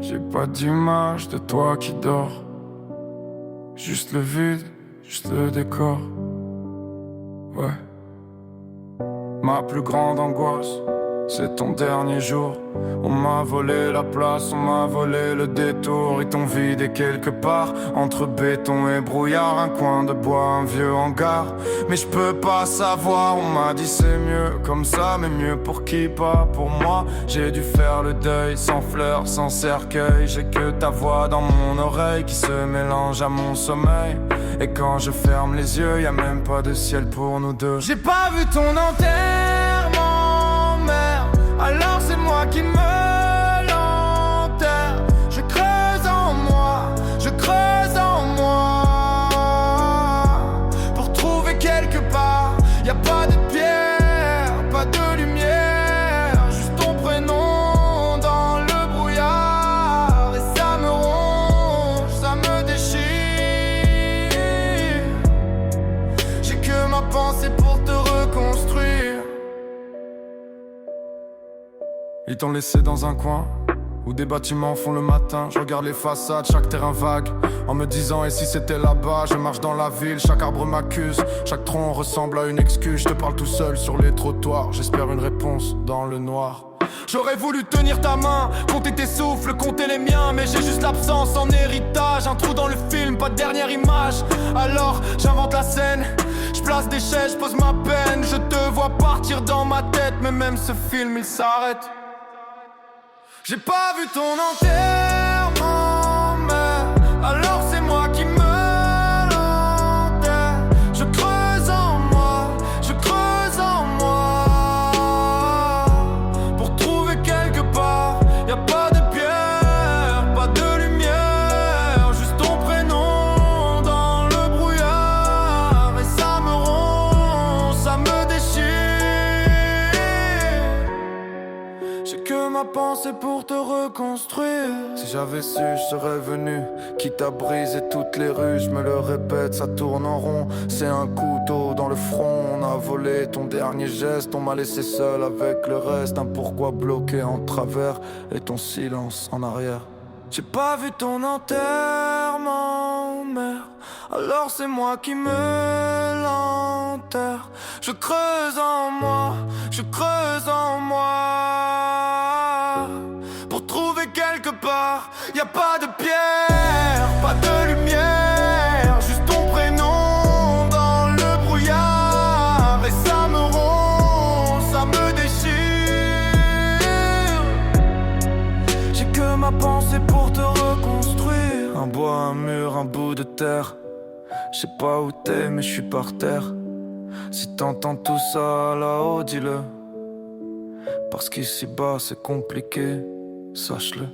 J'ai pas d'image de toi qui dort. Juste le vide, juste le décor. Ouais. Ma plus grande angoisse, c'est ton dernier jour. On m'a volé la place, on m'a volé le détour. Ils t'ont vidé quelque part, entre béton et brouillard. Un coin de bois, un vieux hangar. Mais je peux pas savoir, on m'a dit c'est mieux comme ça. Mais mieux pour qui, pas pour moi. J'ai dû faire le deuil, sans fleurs, sans cercueil. J'ai que ta voix dans mon oreille qui se mélange à mon sommeil. Et quand je ferme les yeux, y a même pas de ciel pour nous deux. J'ai pas vu ton enterrement, merde. Alors c'est moi qui me l'enterre. Je creuse en moi, je creuse en moi. Pour trouver quelque part, y a pas de pierre, pas de lumière. Juste ton prénom dans le brouillard. Et ça me ronge, ça me déchire. J'ai que ma pensée pour te reconstruire. Ils t'ont laissé dans un coin où des bâtiments font le matin. Je regarde les façades, chaque terrain vague, en me disant et si c'était là-bas. Je marche dans la ville, chaque arbre m'accuse. Chaque tronc ressemble à une excuse. Je te parle tout seul sur les trottoirs. J'espère une réponse dans le noir. J'aurais voulu tenir ta main, compter tes souffles, compter les miens. Mais j'ai juste l'absence en héritage. Un trou dans le film, pas de dernière image. Alors j'invente la scène, je place des chaises, je pose ma peine. Je te vois partir dans ma tête, mais même ce film il s'arrête. J'ai pas vu ton enterrement, mais alors c'est moi qui me l'enterre. Je creuse en moi, je creuse en moi. Pour trouver quelque part, y a pas de pierre, pas de lumière. Juste ton prénom dans le brouillard. Et ça me ronge, ça me déchire. J'ai que ma pensée pour te reconstruire. Si j'avais su, je serais venu. Quitte à briser toutes les rues, je me le répète, ça tourne en rond. C'est un couteau dans le front. On a volé ton dernier geste. On m'a laissé seul avec le reste. Un pourquoi bloqué en travers et ton silence en arrière. J'ai pas vu ton enterrement, mère. Alors c'est moi qui me l'enterre. Je creuse en moi, je creuse en moi. Pour trouver quelque part, y a pas de pierre, pas de lumière. Juste ton prénom dans le brouillard. Et ça me ronge, ça me déchire. J'ai que ma pensée pour te reconstruire. Un bois, un mur, un bout de terre. Je sais pas où t'es mais je suis par terre. Si t'entends tout ça là-haut, dis-le. Parce qu'ici bas c'est compliqué, sache-le.